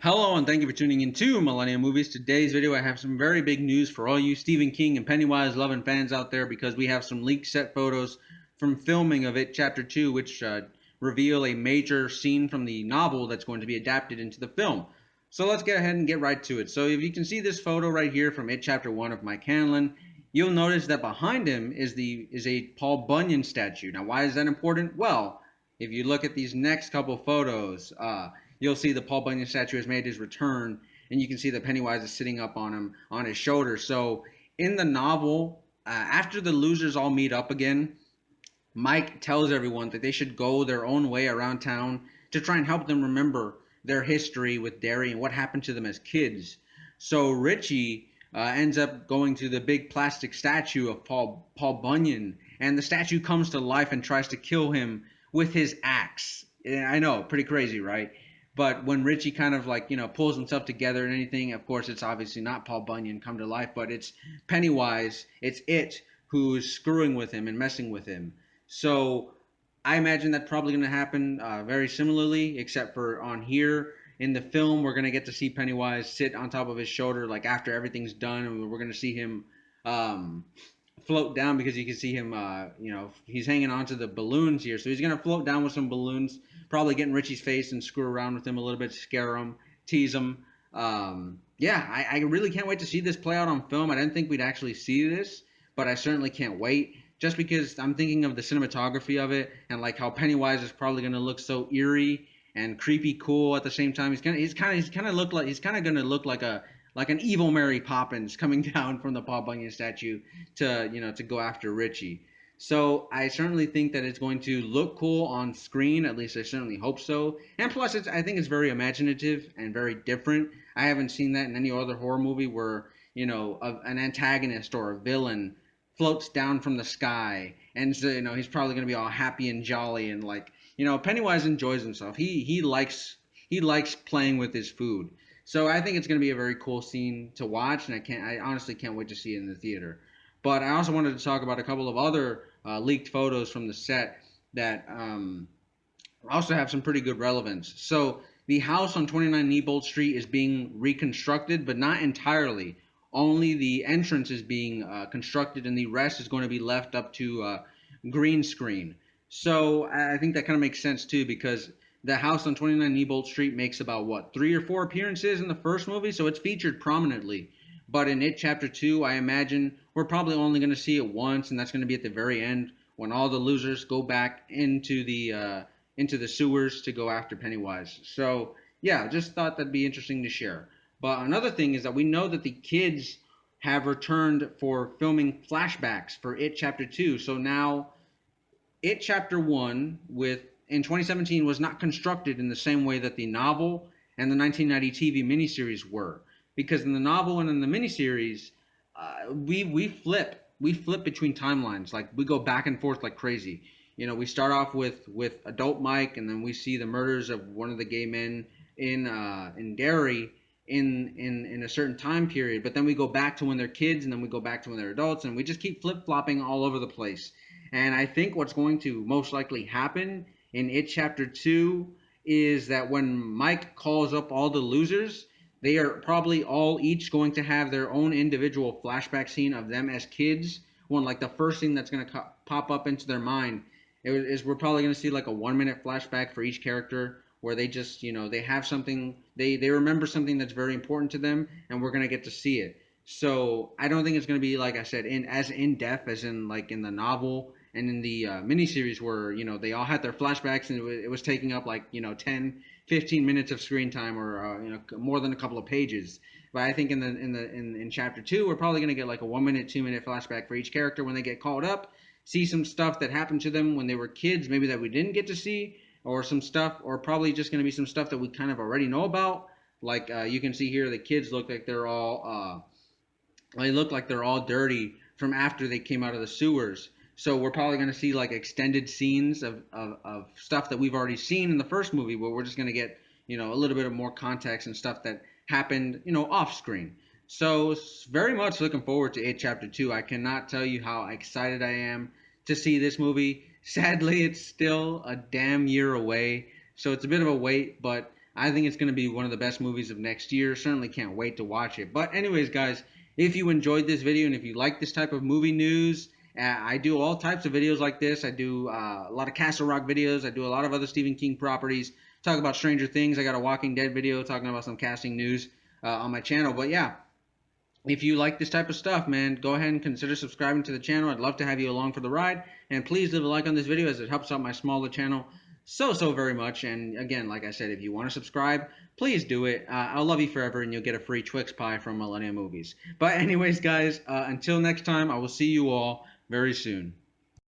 Hello and thank you for tuning in to Millennial Movies. Today's video I have some very big news for all you Stephen King and Pennywise loving fans out there because we have some leaked set photos from filming of It Chapter 2 which reveal a major scene from the novel that's going to be adapted into the film. So let's get ahead and get right to it. So if you can see this photo right here from It Chapter 1 of Mike Hanlon, you'll notice that behind him is a Paul Bunyan statue. Now why is that important? Well, if you look at these next couple photos, you'll see the Paul Bunyan statue has made his return, and you can see that Pennywise is sitting up on him on his shoulder. So in the novel, after the losers all meet up again, Mike tells everyone that they should go their own way around town to try and help them remember their history with Derry and what happened to them as kids. So Richie ends up going to the big plastic statue of Paul Bunyan, and the statue comes to life and tries to kill him with his axe. I know, pretty crazy, right? But when Richie kind of pulls himself together and anything, of course, it's obviously not Paul Bunyan come to life, but it's Pennywise, it's it who's screwing with him and messing with him. So I imagine that's probably going to happen very similarly, except for on here in the film, we're going to get to see Pennywise sit on top of his shoulder, like after everything's done, and we're going to see him um, float down because you can see him, he's hanging onto the balloons here. So he's going to float down with some balloons, probably get in Richie's face and screw around with him a little bit, scare him, tease him. I really can't wait to see this play out on film. I didn't think we'd actually see this, but I certainly can't wait. Just because I'm thinking of the cinematography of it and like how Pennywise is probably going to look so eerie and creepy cool at the same time. He's kind of going to look like an evil Mary Poppins coming down from the Paul Bunyan statue to go after Richie. So I certainly think that it's going to look cool on screen. At least I certainly hope so. And plus, I think it's very imaginative and very different. I haven't seen that in any other horror movie where an antagonist or a villain floats down from the sky, and so, he's probably going to be all happy and jolly and Pennywise enjoys himself. He likes playing with his food. So I think it's going to be a very cool scene to watch, and I honestly can't wait to see it in the theater. But I also wanted to talk about a couple of other leaked photos from the set that also have some pretty good relevance. So the house on 29 Neibolt Street is being reconstructed, but not entirely. Only the entrance is being constructed, and the rest is going to be left up to green screen. So I think that kind of makes sense too, because the house on 29 Neibolt Street makes about what 3 or 4 appearances in the first movie, so it's featured prominently. But in It Chapter 2, I imagine we're probably only going to see it once, and that's going to be at the very end when all the losers go back into the sewers to go after Pennywise. So yeah, just thought that'd be interesting to share. But another thing is that we know that the kids have returned for filming flashbacks for It Chapter 2. So now It Chapter 1 in 2017 was not constructed in the same way that the novel and the 1990 TV miniseries were. Because in the novel and in the miniseries, we flip between timelines. Like we go back and forth like crazy. We start off with adult Mike, and then we see the murders of one of the gay men in Derry in a certain time period. But then we go back to when they're kids, and then we go back to when they're adults, and we just keep flip flopping all over the place. And I think what's going to most likely happen in It Chapter 2 is that when Mike calls up all the losers, they are probably all each going to have their own individual flashback scene of them as kids. One, like the first thing that's going to pop up into their mind is we're probably going to see like a 1 minute flashback for each character where they just, they have something, they remember something that's very important to them, and we're going to get to see it. So I don't think it's going to be, like I said, as in depth as in like in the novel and in the miniseries where they all had their flashbacks, and it was taking up 10 15 minutes of screen time, or more than a couple of pages. But I think in chapter 2 we're probably going to get like a 1 minute 2 minute flashback for each character when they get called up, see some stuff that happened to them when they were kids, maybe that we didn't get to see, or some stuff, or probably just going to be some stuff that we kind of already know about. Like you can see here, the kids look like they're all dirty from after they came out of the sewers. So we're probably going to see like extended scenes of stuff that we've already seen in the first movie, where we're just going to get, a little bit of more context and stuff that happened, off screen. So very much looking forward to It Chapter 2. I cannot tell you how excited I am to see this movie. Sadly, it's still a damn year away, so it's a bit of a wait, but I think it's going to be one of the best movies of next year. Certainly can't wait to watch it. But anyways, guys, if you enjoyed this video and if you like this type of movie news, I do all types of videos like this. I do a lot of Castle Rock videos. I do a lot of other Stephen King properties. Talk about Stranger Things. I got a Walking Dead video talking about some casting news on my channel. But yeah, if you like this type of stuff, man, go ahead and consider subscribing to the channel. I'd love to have you along for the ride. And please leave a like on this video as it helps out my smaller channel so very much. And again, like I said, if you want to subscribe, please do it. I'll love you forever, and you'll get a free Twix pie from Millennial Movies. But anyways, guys, until next time, I will see you all very soon.